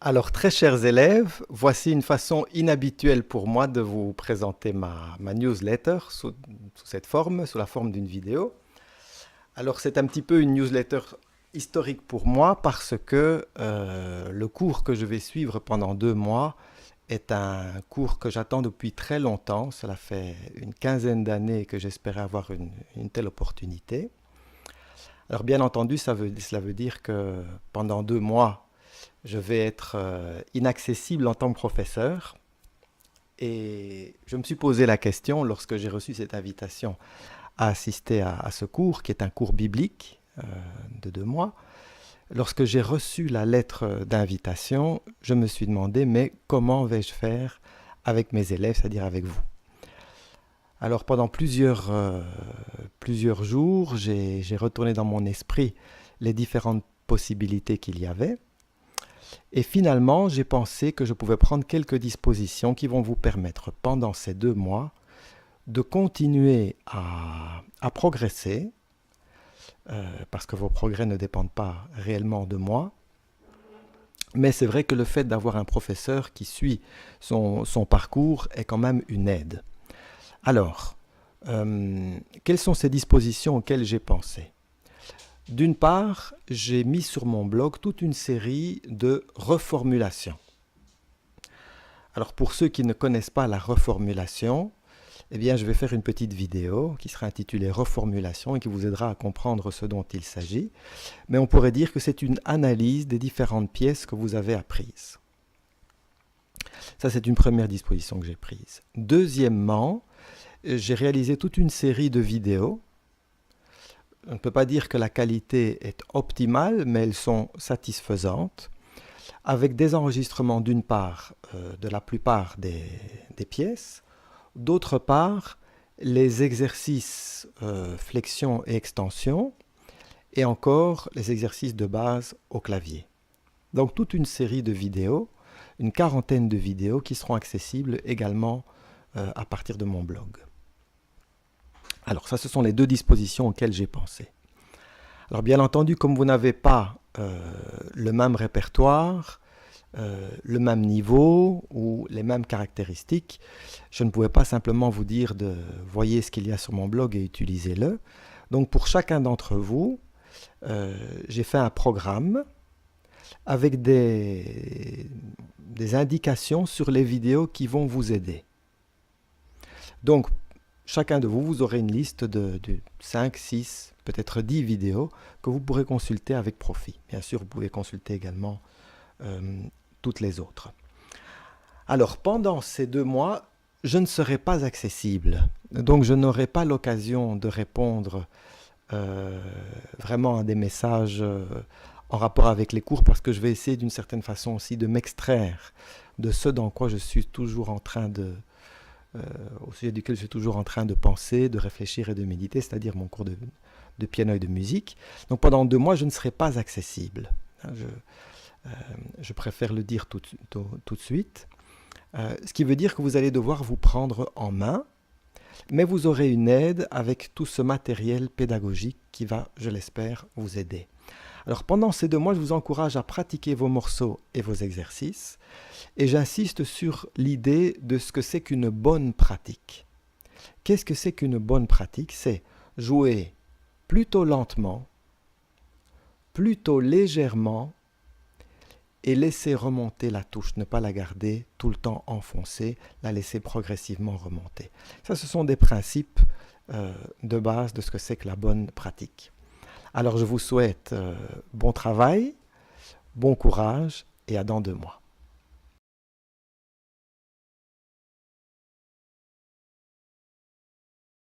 Alors, très chers élèves, voici une façon inhabituelle pour moi de vous présenter ma newsletter sous cette forme, sous la forme d'une vidéo. Alors, c'est un petit peu une newsletter historique pour moi parce que le cours que je vais suivre pendant 2 mois est un cours que j'attends depuis très longtemps. Cela fait une quinzaine d'années que j'espérais avoir une telle opportunité. Alors, bien entendu, cela veut dire que pendant 2 mois, je vais être inaccessible en tant que professeur. Et je me suis posé la question lorsque j'ai reçu cette invitation à assister à ce cours, qui est un cours biblique de 2 mois. Lorsque j'ai reçu la lettre d'invitation, je me suis demandé, mais comment vais-je faire avec mes élèves, c'est-à-dire avec vous? Alors pendant plusieurs jours, j'ai retourné dans mon esprit les différentes possibilités qu'il y avait. Et finalement, j'ai pensé que je pouvais prendre quelques dispositions qui vont vous permettre, pendant ces 2 mois, de continuer à progresser, parce que vos progrès ne dépendent pas réellement de moi. Mais c'est vrai que le fait d'avoir un professeur qui suit son parcours est quand même une aide. Alors, quelles sont ces dispositions auxquelles j'ai pensé? D'une part, j'ai mis sur mon blog toute une série de reformulations. Alors pour ceux qui ne connaissent pas la reformulation, eh bien je vais faire une petite vidéo qui sera intitulée Reformulation et qui vous aidera à comprendre ce dont il s'agit. Mais on pourrait dire que c'est une analyse des différentes pièces que vous avez apprises. Ça, c'est une première disposition que j'ai prise. Deuxièmement, j'ai réalisé toute une série de vidéos. On ne peut pas dire que la qualité est optimale, mais elles sont satisfaisantes, avec des enregistrements d'une part de la plupart des pièces, d'autre part les exercices flexion et extension, et encore les exercices de base au clavier. Donc toute une série de vidéos, une quarantaine de vidéos qui seront accessibles également à partir de mon blog. Alors ça, ce sont les deux dispositions auxquelles j'ai pensé. Alors bien entendu, comme vous n'avez pas le même répertoire, le même niveau ou les mêmes caractéristiques, je ne pouvais pas simplement vous dire de voyez ce qu'il y a sur mon blog et utilisez-le. Donc pour chacun d'entre vous, j'ai fait un programme avec des indications sur les vidéos qui vont vous aider. Donc chacun de vous, vous aurez une liste de 5, 6, peut-être 10 vidéos que vous pourrez consulter avec profit. Bien sûr, vous pouvez consulter également toutes les autres. Alors, pendant ces 2 mois, je ne serai pas accessible. Donc, je n'aurai pas l'occasion de répondre vraiment à des messages en rapport avec les cours parce que je vais essayer d'une certaine façon aussi de m'extraire de ce dans quoi je suis toujours en train au sujet duquel je suis toujours en train de penser, de réfléchir et de méditer, c'est-à-dire mon cours de piano et de musique. Donc pendant 2 mois, je ne serai pas accessible. Je préfère le dire tout de suite. Ce qui veut dire que vous allez devoir vous prendre en main, mais vous aurez une aide avec tout ce matériel pédagogique qui va, je l'espère, vous aider. Alors pendant ces 2 mois, je vous encourage à pratiquer vos morceaux et vos exercices, et j'insiste sur l'idée de ce que c'est qu'une bonne pratique. Qu'est-ce que c'est qu'une bonne pratique? C'est jouer plutôt lentement, plutôt légèrement, et laisser remonter la touche, ne pas la garder tout le temps enfoncée, la laisser progressivement remonter. Ça, ce sont des principes de base de ce que c'est que la bonne pratique. Alors je vous souhaite bon travail, bon courage et à dans 2 mois.